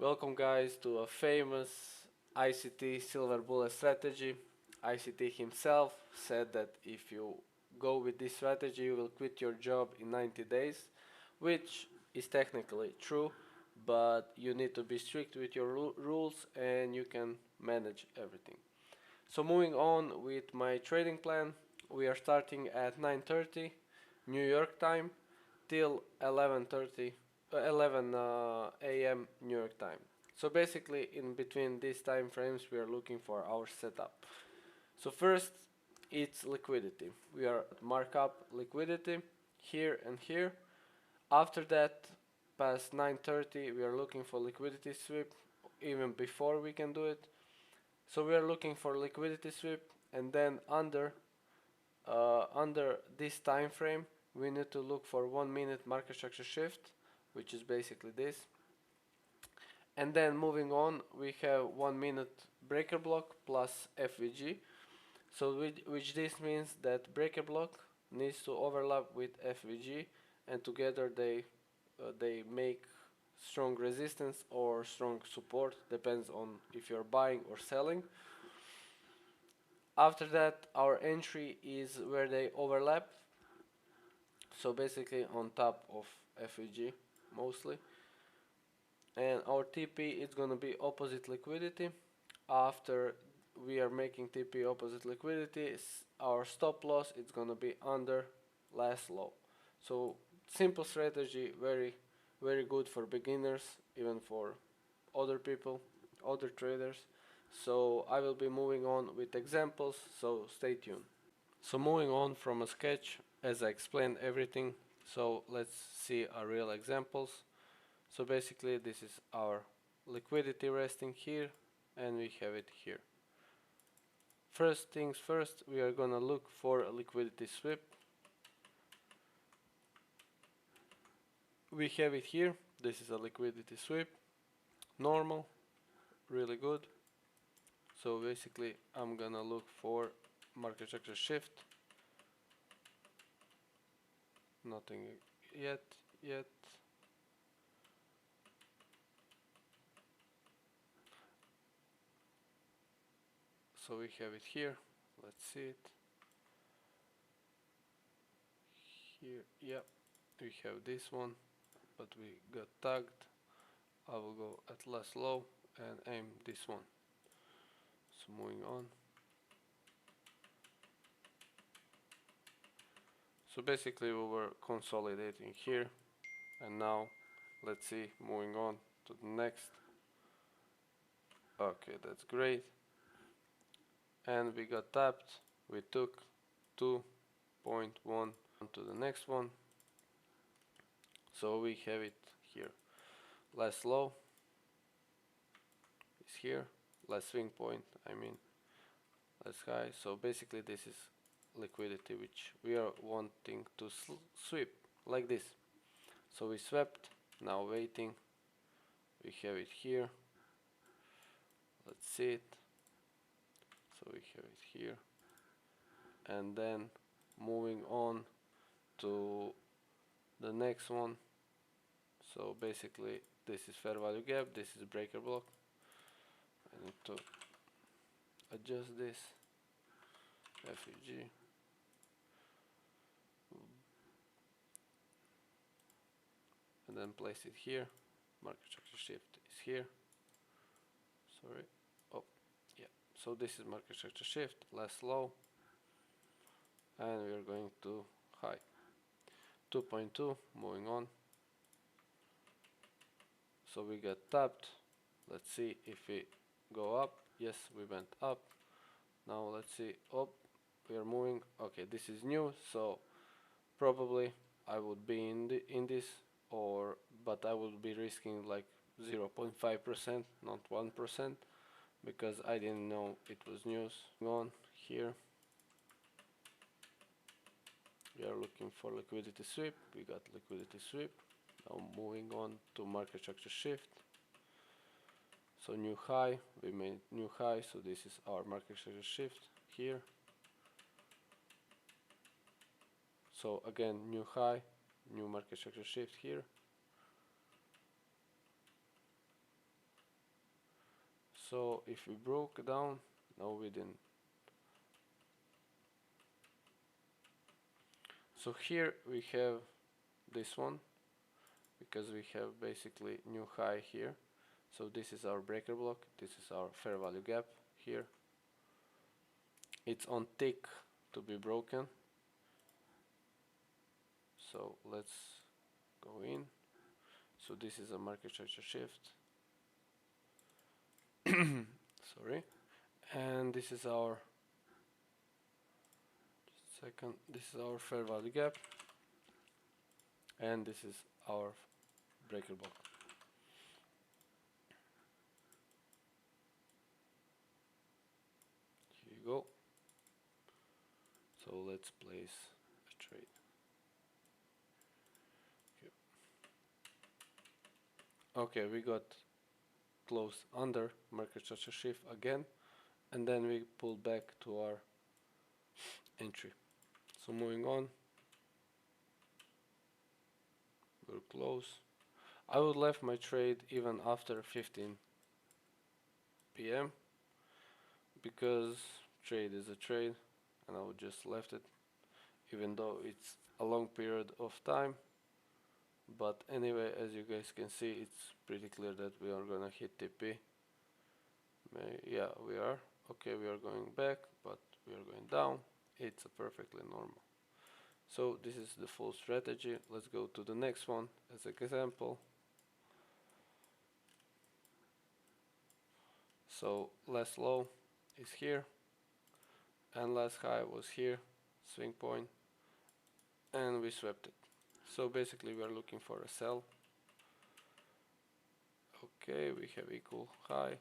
Welcome guys to a famous ICT silver bullet strategy. ICT himself said that if you go with this strategy you will quit your job in 90 days, which is technically true, but you need to be strict with your rules and you can manage everything. So moving on with my trading plan, we are starting at 9:30 New York time till 11 a.m. New York time. So basically in between these time frames we are looking for our setup. So first it's liquidity. We are at markup liquidity here and here. After that, past 9:30 we are looking for liquidity sweep even before we can do it. So we are looking for liquidity sweep, and then under this time frame we need to look for 1 minute market structure shift, which is basically this. And then moving on we have 1 minute breaker block plus FVG. So which this means that breaker block needs to overlap with FVG, and together they make strong resistance or strong support, depends on if you're buying or selling. After that our entry is where they overlap, so basically on top of FVG mostly, and our TP is gonna be opposite liquidity. After we are making TP opposite liquidity, our stop loss is gonna be under last low. So simple strategy, very good for beginners, even for other people, other traders. So I will be moving on with examples, so stay tuned. So moving on from a sketch, as I explained everything, so let's see our real examples. So basically this is our liquidity resting here, and we have it here. First things first, we are gonna look for a liquidity sweep. We have it here. This is a liquidity sweep, normal, really good. So basically I'm gonna look for market structure shift. Nothing yet. So we have it here. Let's see it. Here, yeah, we have this one, but we got tagged. I will go at last low and aim this one. So moving on. So basically we were consolidating here, and now let's see, moving on to the next. Okay, that's great. And we got tapped. We took 2.1 to the next one. So we have it here. Last low is here. Last swing point, I mean, last high. So basically this is liquidity which we are wanting to sweep like this. So we swept, now waiting. We have it here. Let's see it. So we have it here, and then moving on to the next one. So basically this is fair value gap, this is breaker block. I need to adjust this FEG, and then place it here. Market structure shift is here. Sorry. Oh, yeah. So this is market structure shift, last low, and we are going to high. 2.2, moving on. So we get tapped. Let's see if we go up. Yes, we went up. Now let's see. Oh, we are moving. Okay, this is new, so probably I would be in this, but I would be risking like 0.5%, not 1%, because I didn't know it was news. On here, we are looking for liquidity sweep. We got liquidity sweep. Now moving on to market structure shift. So new high, we made new high, so this is our market structure shift here. So again, new high, new market structure shift here. So if we broke down, no we didn't. So here we have this one, because we have basically new high here. So this is our breaker block, this is our fair value gap here. It's on tick to be broken. So let's go in. So this is a market structure shift. Sorry. And this is our, just a second, this is our fair value gap. And this is our breaker block. Here you go. So let's place a trade. Okay, we got close under market structure shift again, and then we pull back to our entry. So moving on, we're close. I would left my trade even after 15 p.m. because trade is a trade, and I would just left it, even though it's a long period of time. But anyway, as you guys can see, it's pretty clear that we are gonna hit TP. Yeah, we are. Okay, we are going back, but we are going down. It's a perfectly normal. So this is the full strategy. Let's go to the next one as an example. So last low is here, and last high was here, swing point, and we swept it. So basically we are looking for a sell. Okay, we have equal high.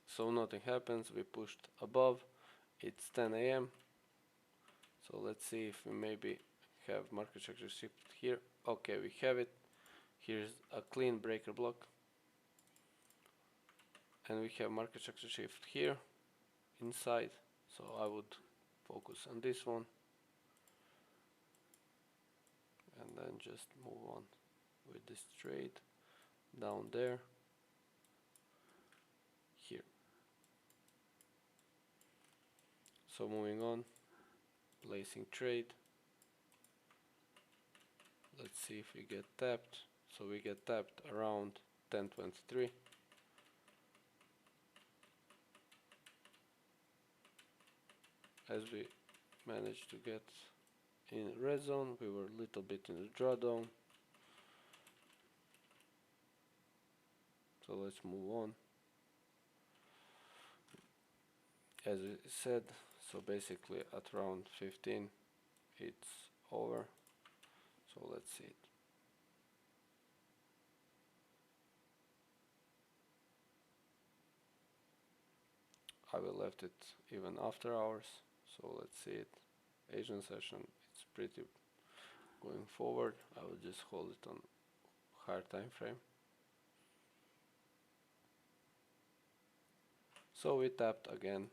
So nothing happens, we pushed above, it's 10 a.m. So let's see if we maybe have market structure shift here. Okay, we have it. Here's a clean breaker block. And we have market structure shift here inside. So I would focus on this one. And then just move on with this trade down there. Here. So moving on, placing trade. Let's see if we get tapped. So we get tapped around 10.23. As we managed to get in red zone, we were a little bit in the drawdown. So let's move on. As I said, so basically at round 15 it's over. So let's see it. I will left it even after hours. So let's see it. Asian session, it's pretty going forward. I will just hold it on higher time frame. So we tapped again.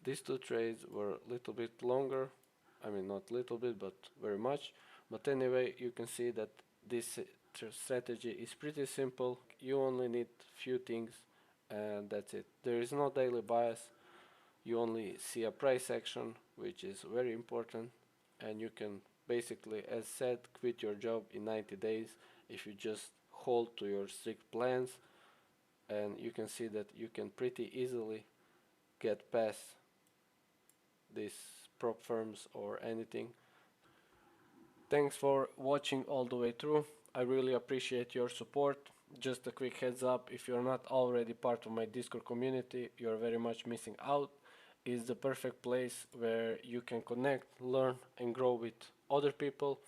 These two trades were a little bit longer. I mean, not little bit, but very much. But anyway, you can see that this strategy is pretty simple. You only need few things, and that's it. There is no daily bias. You only see a price action, which is very important, and you can basically, as said, quit your job in 90 days if you just hold to your strict plans. And you can see that you can pretty easily get past these prop firms or anything. Thanks for watching all the way through. I really appreciate your support. Just a quick heads up, if you're not already part of my Discord community, you're very much missing out. It's the perfect place where you can connect, learn and grow with other people.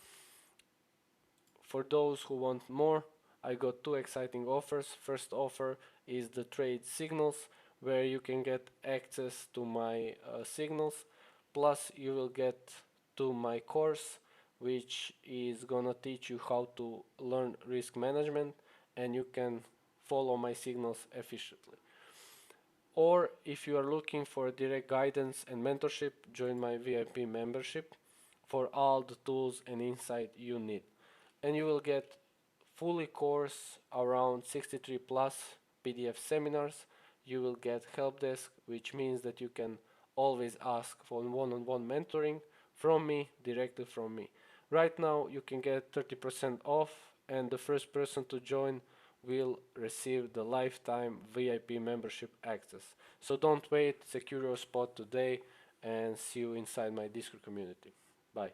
For those who want more, I got two exciting offers. First offer is the trade signals, where you can get access to my signals, plus you will get to my course, which is gonna teach you how to learn risk management, and you can follow my signals efficiently. Or if you are looking for direct guidance and mentorship, join my VIP membership for all the tools and insight you need. And you will get fully course around 63 plus PDF seminars. You will get help desk, which means that you can always ask for one-on-one mentoring from me, directly from me. Right now you can get 30% off, and the first person to join will receive the lifetime VIP membership access. So don't wait, secure your spot today, and see you inside my Discord community. Bye.